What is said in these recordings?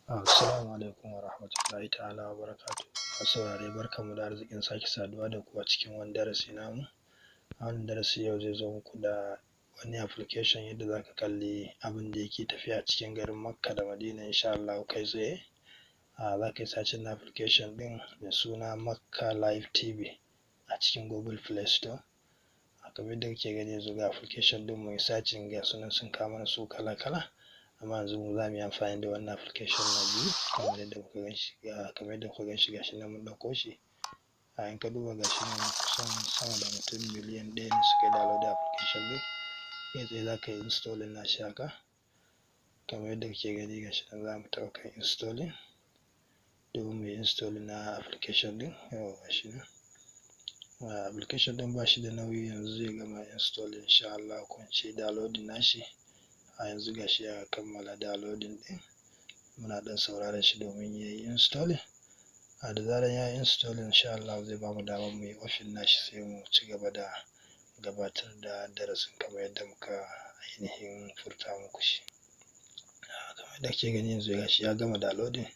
Assalamu alaikum wa rahmatullahi ta'ala wa barakatuh. Masu saurare barkanmu da arzikin sake saduwa da ku a cikin wani darasi namu. A wannan darasi yau zai zo muku da wani application yadda za ka kalli abin da yake tafiya a cikin garin Makka da Madina insha Allah kai tsaye. Za ka yi searching na application ɗin mai suna Makka Live TV a cikin Google Play Store. Kamar yadda kake gani yanzu ga application ɗin mai searching ga sunan sun kawo mana su kala-kala. Amma yanzu mu za mu yi amfani da wannan application na biyu kamar yadda kuka gan shi gashi nan mun ɗauko shi. In ka duba gashi nan kusan sama da mutum miliyan 1 ne suka yi download da application ɗin. Kai tsaye za ka yi installing nashi haka kamar yadda kake gani gashi nan za mu taɓa kan installing domin mu yi installing na application ɗin. Yawwa gashi nan. Application ɗin ba shi da nauyi, yanzu zai gama installing insha Allah ko in ce downloading nashi. Yanzu gashi ya kammala downloading ɗin, muna ɗan sauraron shi domin ya yi installing. Da zarar ya yi installing insha Allah zai bamu damar mu yi open nashi sai mu ci gaba da gabatar da darasin kamar yadda muka ainihin furta muku shi. Kamar yadda kake gani yanzu gashi ya gama downloading,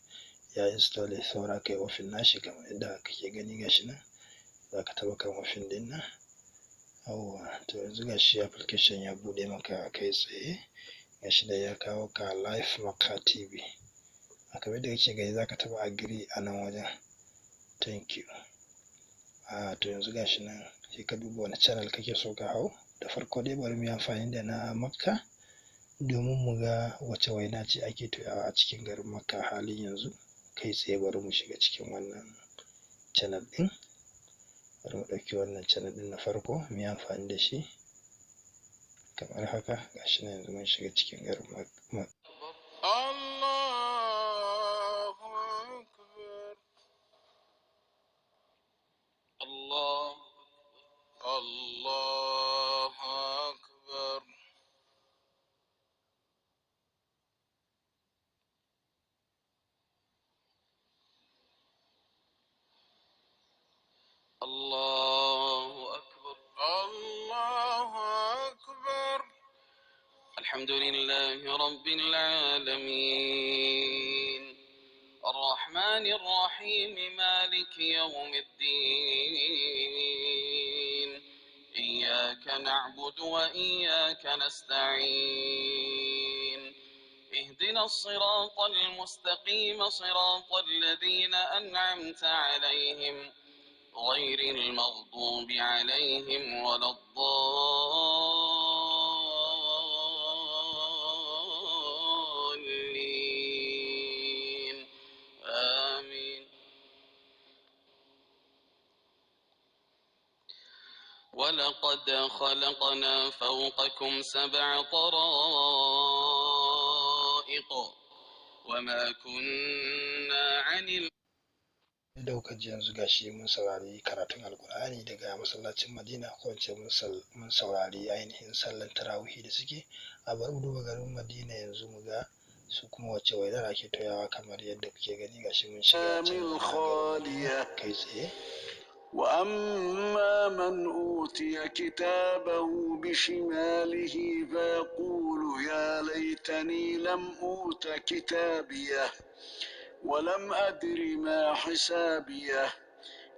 ya yi installing, saura kai open nashi kamar yadda kake gani gashi nan. Za ka taɓa kan open ɗin nan. Yawwa to yanzu gashi application ya buɗe maka kai tsaye. Gashi da ya kawo ka Live Makka TV. Kamar yadda kake gani za ka taɓa agree a nan wajen. Thank you. To yanzu gashi nan sai ka duba wani channel kake so ka hau. Da farko dai bari mu yi amfani da na Makka domin mu ga wace waina ce ake toyawa a cikin garin Makka halin yanzu. Kai tsaye bari mu shiga cikin wannan channel ɗin. Bari mu ɗauki wannan channel ɗin na farko mu yi amfani da shi. Kamar haka gashi nan yanzu mun shiga cikin garin Makka. الله أكبر الله أكبر. الحمد لله رب العالمين الرحمن الرحيم مالك يوم الدين إياك نعبد وإياك نستعين اهدنا الصراط المستقيم صراط الذين أنعمت عليهم غير المغضوب عليهم ولا الضالين آمين. ولقد خلقنا فوقكم 7 طرائق وما كنا عن da kuka ji yanzu gashi mun saurari karatun alkur'ani daga masallacin Madina, ko ce mun saurari ainihin sallan tarawihi da suke. Bari mu duba garin Madina yanzu mu ga su kuma wace wainar ake toyawa kamar yadda kuke gani gashi mun shiga cikin kai tsaye. وأما من أوتي كتابه بشماله فيقول يا ليتني لم أوت كتابيه ولم أدر ما حسابيه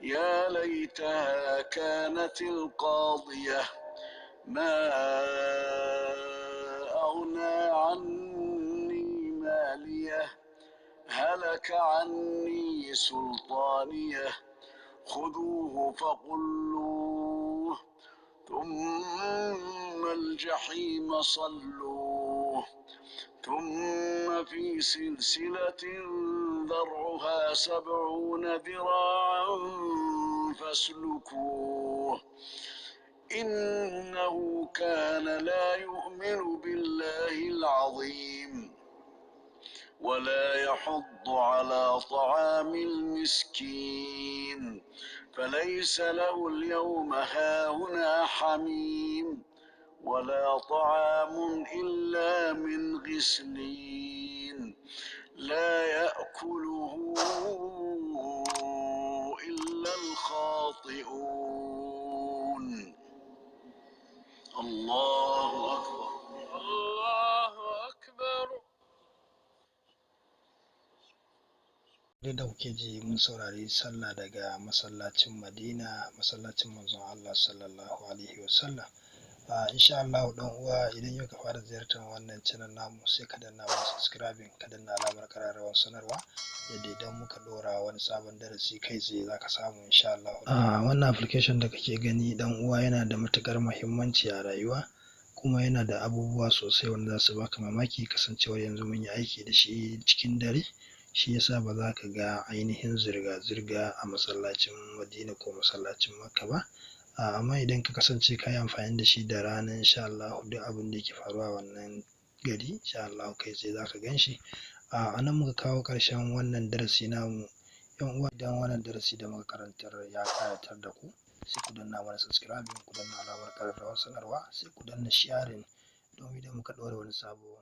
يا ليتها كانت القاضية ما أغنى عني ماليه هلك عني سلطانيه خذوه فغلوه ثم الجحيم صلوه ثم في سلسلة ذرعها 70 ذراعا فاسلكوه إنه كان لا يؤمن بالله العظيم ولا يحض على طعام المسكين فليس له اليوم هاهنا حميم ولا طعام إلا من غسلين لا يأكله إلا الخاطئون. الله أكبر الله أكبر. duk da kuke ji mun saurari sallah daga masallacin Madina, masallacin manzon Allah sallallahu alaihi wasallam. Insha Allah dan uwa, idan yau ka fara ziyartar wannan channel namu, sai ka danna mana subscribing, ka danna alamar ƙararrawar sanarwa, yadda idan muka ɗora wani sabon darasi kai tsaye za ka samu insha Allah. Wannan application da kake gani dan uwa yana da matuƙar muhimmanci a rayuwa, kuma yana da abubuwa sosai wanda za su baka mamaki, kasancewar yanzu mun yi aiki da shi cikin dare, shi yasa ba za ka ga ainihin zirga-zirga a masallacin Madina ko masallacin Makka ba. Amma idan ka kasance ka yi amfani da shi da rana, insha Allah duk abin da yake faruwa a wannan gari insha Allah kai tsaye za ka gan shi. A nan muka kawo ƙarshen wannan darasi namu. Yan uwa, idan wannan darasi da muka karantar ya ƙayatar da ku, sai ku danna mana subscribing, ku danna alamar ƙararrawar sanarwa, sai ku danna sharing domin idan muka ɗora wani sabo